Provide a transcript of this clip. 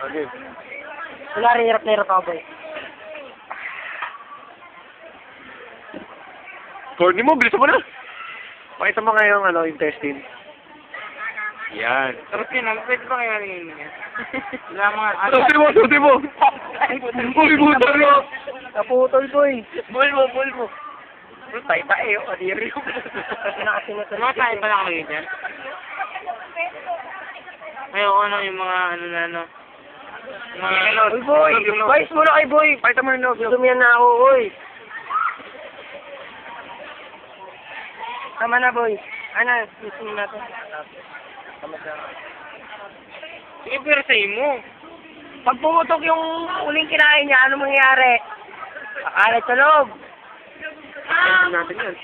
Okay. Wala rin, hirap na hirap ako, boy. Corny mo, bilisan mo na. Pakita mo nga yung intestine. Yan. Sarap yun, pwede ba kaya rin yun? Wala mga... Suti mo! Uy, buta mo! Naputol, boy. Bul mo. Tay-tay, kadiri yung... Mga tayo pala kayo dyan? Ayoko yung mga Uy, boy! Boys muna kay boy! Pakita mo yung loob. Dumiyan na ako, uy! Tama na, boy. Gusto mo natin. Sige, pero sa'yo mo. Pag pumutok yung uling kinain niya, ano mangyayari? Kakalat sa loob. Natin yan.